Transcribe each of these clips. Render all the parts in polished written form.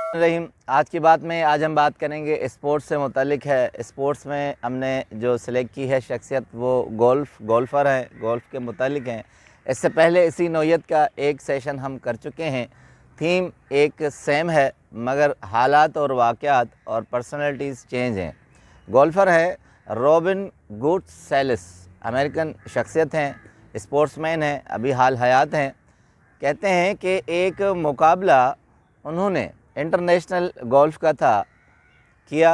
रहीम। आज की बात में आज हम बात करेंगे स्पोर्ट्स से मुतल्लिक है। स्पोर्ट्स में हमने जो सिलेक्ट की है शख्सियत वो गोल्फ़र हैं, गोल्फ़ के मुतल्लिक हैं। इससे पहले इसी नौइयत का एक सेशन हम कर चुके हैं। थीम एक सेम है मगर हालात और वाक़यात और पर्सनैलिटीज़ चेंज हैं। गोल्फ़र है रॉबिन गुडसेलिस, अमेरिकन शख्सियत हैं, स्पोर्ट्समैन हैं, अभी हाल हयात हैं। कहते हैं कि एक मुकाबला उन्होंने इंटरनेशनल गोल्फ़ का किया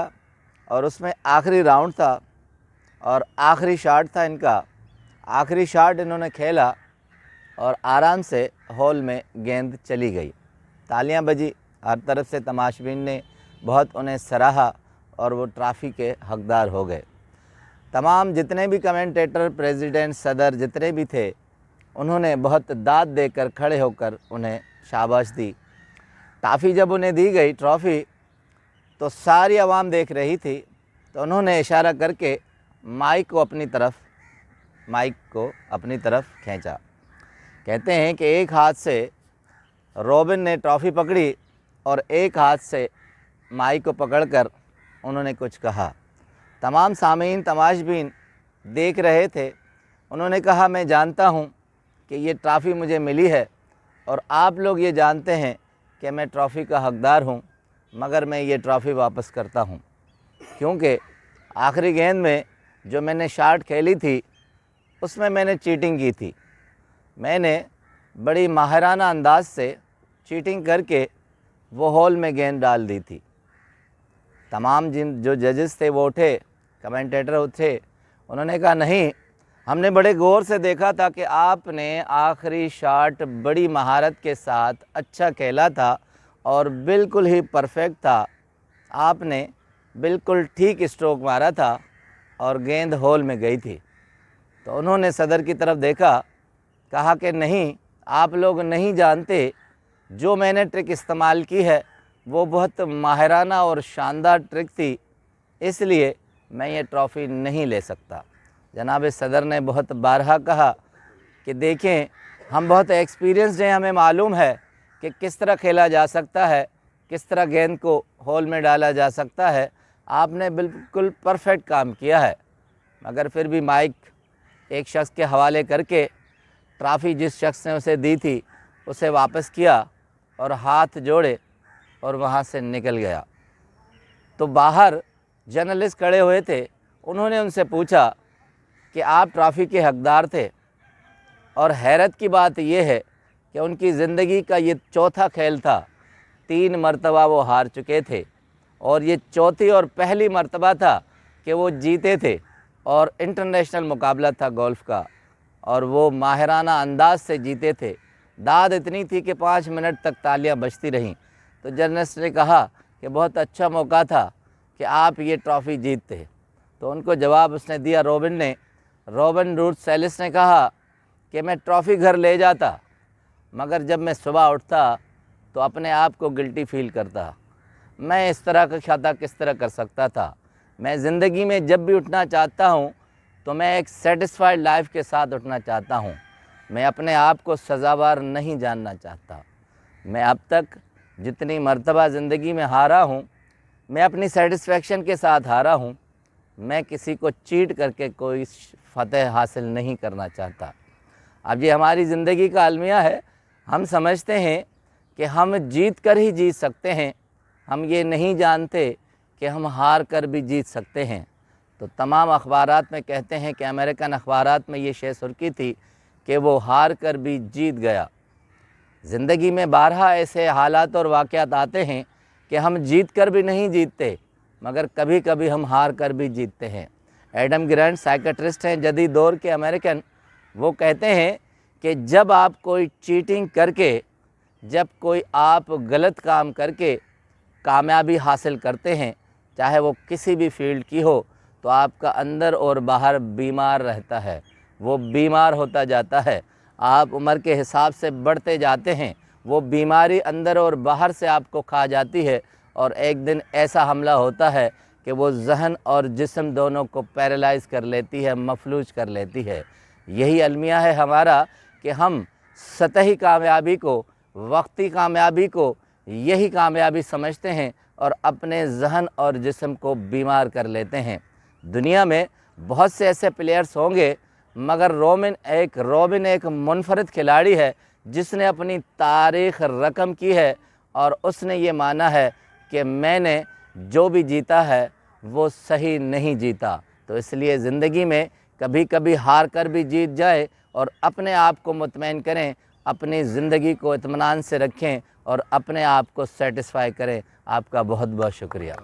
और उसमें आखिरी राउंड था और आखिरी शॉट था इनका। आखिरी शॉट इन्होंने खेला और आराम से हॉल में गेंद चली गई। तालियां बजी, हर तरफ से तमाशबीन ने बहुत उन्हें सराहा और वो ट्रॉफ़ी के हकदार हो गए। तमाम जितने भी कमेंटेटर, प्रेसिडेंट, सदर जितने भी थे, उन्होंने बहुत दाद देकर खड़े होकर उन्हें शाबाश दी। ट्रॉफ़ी जब उन्हें दी गई ट्रॉफ़ी तो सारी आवाम देख रही थी, तो उन्होंने इशारा करके माइक को अपनी तरफ खींचा। कहते हैं कि एक हाथ से रॉबिन ने ट्रॉफ़ी पकड़ी और एक हाथ से माइक को पकड़कर उन्होंने कुछ कहा। तमाम सामीन, तमाशबीन देख रहे थे। उन्होंने कहा, मैं जानता हूँ कि ये ट्रॉफ़ी मुझे मिली है और आप लोग ये जानते हैं कि मैं ट्रॉफ़ी का हकदार हूँ, मगर मैं ये ट्रॉफ़ी वापस करता हूँ क्योंकि आखिरी गेंद में जो मैंने शॉट खेली थी उसमें मैंने चीटिंग की थी। मैंने बड़ी माहिराना अंदाज से चीटिंग करके वो हॉल में गेंद डाल दी थी। तमाम जो जजेस थे वो उठे, कमेंटेटर थे, उन्होंने कहा नहीं, हमने बड़े गौर से देखा था कि आपने आखिरी शॉट बड़ी महारत के साथ अच्छा खेला था और बिल्कुल ही परफेक्ट था। आपने बिल्कुल ठीक स्ट्रोक मारा था और गेंद हॉल में गई थी। तो उन्होंने सदर की तरफ देखा, कहा कि नहीं, आप लोग नहीं जानते, जो मैंने ट्रिक इस्तेमाल की है वो बहुत माहिराना और शानदार ट्रिक थी, इसलिए मैं ये ट्रॉफ़ी नहीं ले सकता। जनाब सदर ने बहुत बारहा कहा कि देखें, हम बहुत एक्सपीरियंस्ड हैं, हमें मालूम है कि किस तरह खेला जा सकता है, किस तरह गेंद को हॉल में डाला जा सकता है। आपने बिल्कुल परफेक्ट काम किया है। मगर फिर भी माइक एक शख्स के हवाले करके ट्रॉफ़ी जिस शख्स ने उसे दी थी उसे वापस किया और हाथ जोड़े और वहाँ से निकल गया। तो बाहर जर्नलिस्ट खड़े हुए थे, उन्होंने उनसे पूछा कि आप ट्रॉफ़ी के हकदार थे, और हैरत की बात यह है कि उनकी ज़िंदगी का ये चौथा खेल था। 3 मरतबा वो हार चुके थे और ये चौथी और पहली मरतबा था कि वो जीते थे और इंटरनेशनल मुकाबला था गोल्फ़ का और वो माहिराना अंदाज से जीते थे। दाद इतनी थी कि 5 मिनट तक तालियां बजती रहीं। तो जर्नलिस्ट ने कहा कि बहुत अच्छा मौका था कि आप ये ट्रॉफ़ी जीतते। तो उनको जवाब उसने दिया, रॉबिन गुडसेलिस ने कहा कि मैं ट्रॉफ़ी घर ले जाता, मगर जब मैं सुबह उठता तो अपने आप को गिल्टी फील करता। मैं इस तरह का खाता किस तरह कर सकता था। मैं ज़िंदगी में जब भी उठना चाहता हूँ तो मैं एक सेटिस्फाइड लाइफ के साथ उठना चाहता हूँ। मैं अपने आप को सज़ावार नहीं जानना चाहता। मैं अब तक जितनी मरतबा ज़िंदगी में हारा हूँ, मैं अपनी सेटिस्फेक्शन के साथ हारा हूँ। मैं किसी को चीट करके कोई फ़तह हासिल नहीं करना चाहता। अब ये हमारी ज़िंदगी का अलमिया है। हम समझते हैं कि हम जीत कर ही जीत सकते हैं, हम ये नहीं जानते कि हम हार कर भी जीत सकते हैं। तो तमाम अखबारात में कहते हैं कि अमेरिकन अखबारात में ये शे सुर्खी थी कि वो हार कर भी जीत गया। ज़िंदगी में बारहा ऐसे हालात और वाक़यात आते हैं कि हम जीत कर भी नहीं जीतते, मगर कभी कभी हम हार कर भी जीतते हैं। एडम ग्रांट साइकेट्रिस्ट हैं, जदीद दौर के अमेरिकन, वो कहते हैं कि जब आप कोई चीटिंग करके, जब कोई आप गलत काम करके कामयाबी हासिल करते हैं, चाहे वो किसी भी फील्ड की हो, तो आपका अंदर और बाहर बीमार रहता है, वो बीमार होता जाता है। आप उम्र के हिसाब से बढ़ते जाते हैं, वो बीमारी अंदर और बाहर से आपको खा जाती है और एक दिन ऐसा हमला होता है कि वो ज़हन और जिस्म दोनों को पैरालाइज़ कर लेती है, मफलूज कर लेती है। यही अलमिया है हमारा कि हम सतही कामयाबी को, वक्ती कामयाबी को यही कामयाबी समझते हैं और अपने जहन और जिस्म को बीमार कर लेते हैं। दुनिया में बहुत से ऐसे प्लेयर्स होंगे, मगर रॉबिन एक मुनफरिद खिलाड़ी है जिसने अपनी तारीख़ रकम की है और उसने ये माना है कि मैंने जो भी जीता है वो सही नहीं जीता। तो इसलिए ज़िंदगी में कभी कभी हार कर भी जीत जाए और अपने आप को मुतमईन करें, अपनी ज़िंदगी को इत्मीनान से रखें और अपने आप को सेटिस्फाई करें। आपका बहुत बहुत शुक्रिया।